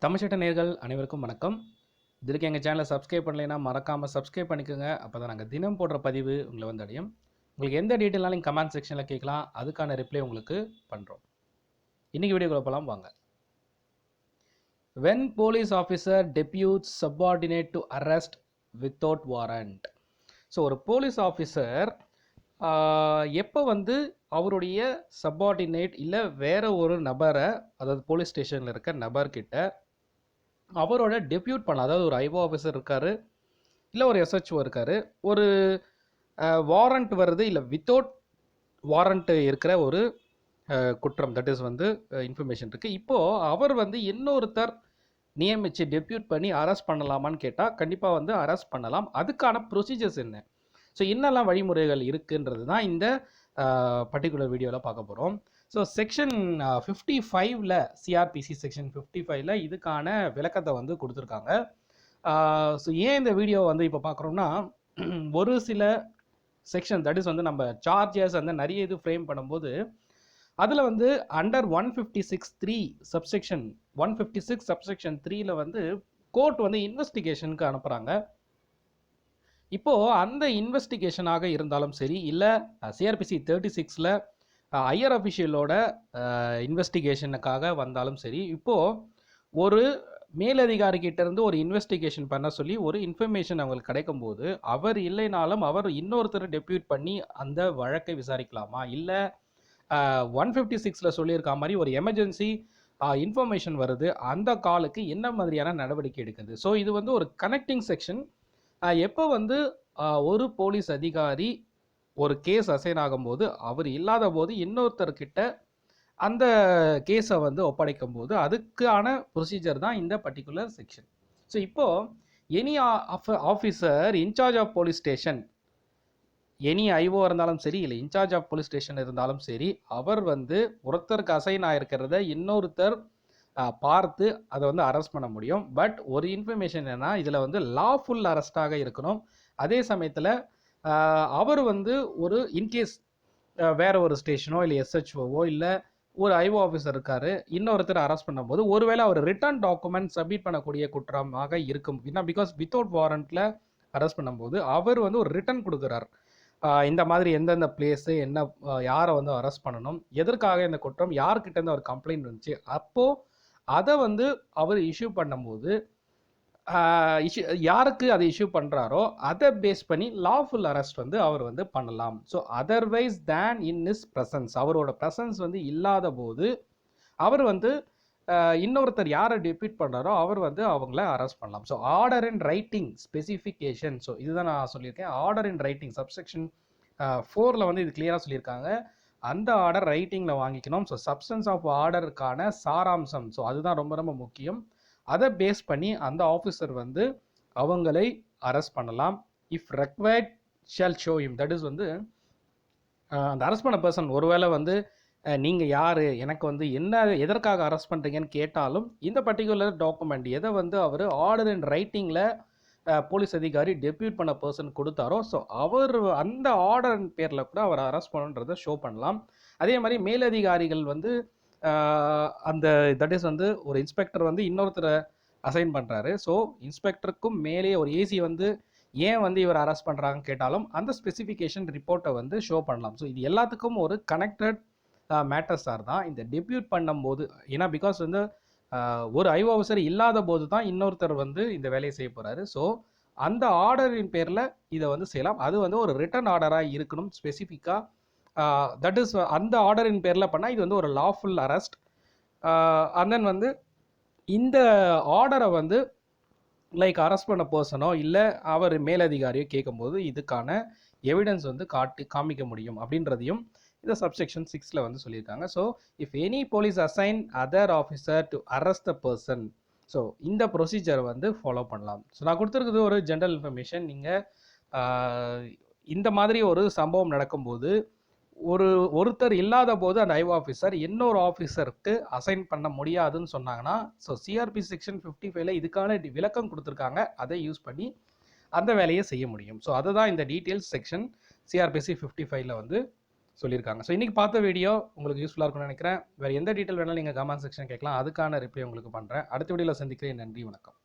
தமிழ்ச்சட்ட நேயர்கள் அனைவருக்கும் வணக்கம். இதுக்கு எங்கள் சேனலை சப்ஸ்கிரைப் பண்ணலைன்னா மறக்காமல் சப்ஸ்கிரைப் பண்ணிக்கோங்க. அப்போ தான் நாங்கள் தினம் போடுற பதிவு உங்களை வந்து அடையும். உங்களுக்கு எந்த டீட்டெயில்னாலும் கமெண்ட் செக்ஷனில் கேட்கலாம், அதுக்கான ரிப்ளை உங்களுக்கு பண்ணுறோம். இன்றைக்கி வீடியோக்குள்ள போகலாம் வாங்க. When police officer deputes subordinate to arrest without warrant. So ஒரு போலீஸ் ஆஃபீஸர் எப்போ வந்து அவருடைய சப்பார்டினேட் இல்லை வேற ஒரு நபரை, அதாவது போலீஸ் ஸ்டேஷனில் இருக்க நபர்கிட்ட அவரோட டெபியூட் பண்ணலாம். அதாவது ஒரு ஐஓ ஆஃபீஸர் இருக்கார், இல்லை ஒரு எஸ்ஹெச்ஓ இருக்கார், ஒரு வாரண்ட் வருது, இல்லை வித்தவுட் வாரண்ட் இருக்கிற ஒரு குற்றம், தட் இஸ் வந்து இன்ஃபர்மேஷன் இருக்குது. இப்போது அவர் வந்து இன்னொருத்தர் நியமித்து டெபியூட் பண்ணி அரெஸ்ட் பண்ணலாமான்னு கேட்டால் கண்டிப்பாக வந்து அரெஸ்ட் பண்ணலாம். அதுக்கான ப்ரொசீஜர்ஸ் என்ன, ஸோ என்னெல்லாம் வழிமுறைகள் இருக்குன்றது தான் இந்த பர்டிகுலர் வீடியோவில் பார்க்க போகிறோம். ஸோ செக்ஷன் 55ல் சிஆர்பிசி செக்ஷன் 55ல் இதுக்கான விளக்கத்தை வந்து கொடுத்துருக்காங்க. ஸோ ஏன் இந்த வீடியோ வந்து இப்போ பார்க்குறோம்னா, ஒரு சில செக்ஷன் தட் இஸ் வந்து நம்ம சார்ஜஸ் அந்த நிறைய இது ஃப்ரேம் பண்ணும்போது அதில் வந்து அண்டர் 156(3) சப்செக்ஷன் 156 சப்செக்ஷன் 3ல் வந்து கோர்ட் வந்து இன்வெஸ்டிகேஷனுக்கு அனுப்புகிறாங்க. இப்போது அந்த இன்வெஸ்டிகேஷனாக இருந்தாலும் சரி, இல்லை சிஆர்பிசி 36ல் ஹையர் அஃபிஷியலோட இன்வெஸ்டிகேஷனுக்காக வந்தாலும் சரி, இப்போது ஒரு மேலதிகாரிகிட்ட இருந்து ஒரு இன்வெஸ்டிகேஷன் பண்ண சொல்லி ஒரு இன்ஃபர்மேஷன் அவங்களுக்கு கிடைக்கும் போது அவர் இல்லைனாலும் அவர் இன்னொருத்தர் டெபியூட் பண்ணி அந்த வழக்கை விசாரிக்கலாமா, இல்லை 156ல் சொல்லியிருக்க மாதிரி ஒரு எமர்ஜென்சி இன்ஃபர்மேஷன் வருது, அந்த காலுக்கு என்ன மாதிரியான நடவடிக்கை எடுக்குது. ஸோ இது வந்து ஒரு கனெக்டிங் செக்ஷன். எப்போ வந்து ஒரு போலீஸ் அதிகாரி ஒரு கேஸ் அசைன் ஆகும்போது அவர் இல்லாத போது இன்னொருத்தர்கிட்ட அந்த கேஸை வந்து ஒப்படைக்கும் போது அதுக்கான ப்ரொசீஜர் தான் இந்த பர்டிகுலர் செக்ஷன். ஸோ இப்போது any officer in charge of police station, any IO இருந்தாலும் சரி, இல்லை இன்சார்ஜ் ஆஃப் போலீஸ் ஸ்டேஷன் இருந்தாலும் சரி, அவர் வந்து ஒருத்தருக்கு அசைன் ஆகிருக்கிறத இன்னொருத்தர் பார்த்து அதை வந்து அரெஸ்ட் பண்ண முடியும். பட் ஒரு இன்ஃபர்மேஷன் என்னன்னா, இதில் வந்து லாஃபுல் அரெஸ்டாக இருக்கணும். அதே சமயத்தில் அவர் வந்து ஒரு இன்கேஸ் வேற ஒரு ஸ்டேஷனோ இல்லை எஸ்ஹெச்ஓவோ இல்லை ஒரு ஐஓ ஆஃபீஸர் இருக்காரு, இன்னொருத்தர் அரெஸ்ட் பண்ணும்போது ஒருவேளை அவர் ரிட்டர்ன் டாக்குமெண்ட் சப்மிட் பண்ணக்கூடிய குற்றமாக இருக்கும். ஏன்னா பிகாஸ் வித்தவுட் வாரண்ட்டில் அரெஸ்ட் பண்ணும்போது அவர் வந்து ஒரு ரிட்டர்ன் கொடுக்குறார், இந்த மாதிரி எந்தெந்த பிளேஸு என்ன, யாரை வந்து அரெஸ்ட் பண்ணணும், எதற்காக இந்த குற்றம், யார்கிட்டேருந்து அவர் கம்ப்ளைண்ட் வந்துச்சு, அப்போது அதை வந்து அவர் இஷ்யூ பண்ணும்போது யாருக்கு அதை இஷ்யூ பண்ணுறாரோ அதை பேஸ் பண்ணி லாஃபுல் அரெஸ்ட் வந்து அவர் வந்து பண்ணலாம். So otherwise than in is presence, அவரோட ப்ரெசன்ஸ் வந்து இல்லாத போது அவர் வந்து இன்னொருத்தர் யாரை டிபீட் பண்ணுறாரோ அவர் வந்து அவங்கள அரெஸ்ட் பண்ணலாம். So order in writing specification, so இதுதான் நான் சொல்லியிருக்கேன். ஆர்டர் இன் ரைட்டிங் சப்செக்ஷன் 4ல் வந்து இது கிளியராக சொல்லியிருக்காங்க. அந்த ஆர்டர் ரைட்டிங்கில் வாங்கிக்கணும். ஸோ சப்ஸ்டன்ஸ் ஆஃப் ஆர்டருக்கான சாராம்சம், ஸோ அதுதான் ரொம்ப ரொம்ப முக்கியம். அதை பேஸ் பண்ணி அந்த ஆஃபீஸர் வந்து அவங்களை அரெஸ்ட் பண்ணலாம். If required shall show him, that is வந்து அந்த அரெஸ்ட் பண்ண பர்சன் ஒருவேளை வந்து நீங்கள் யார், எனக்கு வந்து என்ன, எதற்காக அரெஸ்ட் பண்ணுறீங்கன்னு கேட்டாலும் இந்த பர்டிகுலர் டாக்குமெண்ட் எதை வந்து அவர் ஆர்டர் இன் ரைட்டிங்கில் போலீஸ் அதிகாரி டெபியூட் பண்ண பர்சன் கொடுத்தாரோ, ஸோ அவர் அந்த ஆர்டர் பேரில் கூட அவர் அரெஸ்ட் பண்ணுன்றதை ஷோ பண்ணலாம். அதே மாதிரி மேலதிகாரிகள் வந்து அந்த தட் இஸ் வந்து ஒரு இன்ஸ்பெக்டர் வந்து இன்னொருத்தரை அசைன் பண்ணுறாரு, ஸோ இன்ஸ்பெக்டருக்கும் மேலே ஒரு ஏசி வந்து ஏன் வந்து இவர் அரெஸ்ட் பண்ணுறாங்கன்னு கேட்டாலும் அந்த ஸ்பெசிஃபிகேஷன் ரிப்போர்ட்டை வந்து ஷோ பண்ணலாம். ஸோ இது எல்லாத்துக்கும் ஒரு கனெக்டட் மேட்டர்ஸாக தான் இந்த டெபியூட் பண்ணும்போது. ஏன்னா பிகாஸ் வந்து ஒரு ஐஓ ஆஃபீஸர் இல்லாத போது தான் இன்னொருத்தர் வந்து இந்த வேலையை செய்ய போகிறாரு. ஸோ அந்த ஆர்டரின் பேரில் இதை வந்து செய்யலாம். அது வந்து ஒரு ரிட்டன் ஆர்டராக இருக்கணும் ஸ்பெசிஃபிக்காக. தட் இஸ் அந்த ஆர்டரின் பேரில் பண்ணால் இது வந்து ஒரு லாஃபுல் அரெஸ்ட். அண்ட் தென் வந்து இந்த ஆர்டரை வந்து லைக் அரெஸ்ட் பண்ண பர்சனோ இல்லை அவர் மேலதிகாரியோ கேட்கும்போது இதுக்கான எவிடன்ஸ் வந்து காமிக்க முடியும் அப்படின்றதையும் இந்த சப்செக்ஷன் 6ல் வந்து சொல்லியிருக்காங்க. So if any police assign other officer to arrest the person, so இந்த ப்ரொசீஜரை வந்து ஃபாலோ பண்ணலாம். ஸோ நான் கொடுத்துருக்குது ஒரு ஜென்ரல் இன்ஃபர்மேஷன். நீங்கள் இந்த மாதிரி ஒரு சம்பவம் நடக்கும்போது ஒருத்தர் இல்லாத போது அந்த ஐஓ ஆஃபீஸர் இன்னொரு ஆஃபீஸருக்கு அசைன் பண்ண முடியாதுன்னு சொன்னாங்கன்னா, ஸோ சிஆர்பி செக்ஷன் 55ல் இதுக்கான விளக்கம் கொடுத்துருக்காங்க, அதை யூஸ் பண்ணி அந்த வேலையை செய்ய முடியும். ஸோ அதுதான் இந்த டீட்டெயில்ஸ் செக்ஷன் சிஆர்பிசி 55ல் வந்து சொல்லியிருக்காங்க. ஸோ இன்றைக்கி பார்த்த வீடியோ உங்களுக்கு யூஸ்ஃபுல்லாக இருக்கும்னு நினைக்கிறேன். வேறு எந்த டீட்டெயில் வேணாலும் நீங்கள் கமெண்ட் செக்ஷன் கேட்கலாம். அதுக்கான ரிப்ளை உங்களுக்கு பண்ணுறேன். அடுத்த வீடியோவில் சந்திக்கிறேன். நன்றி, வணக்கம்.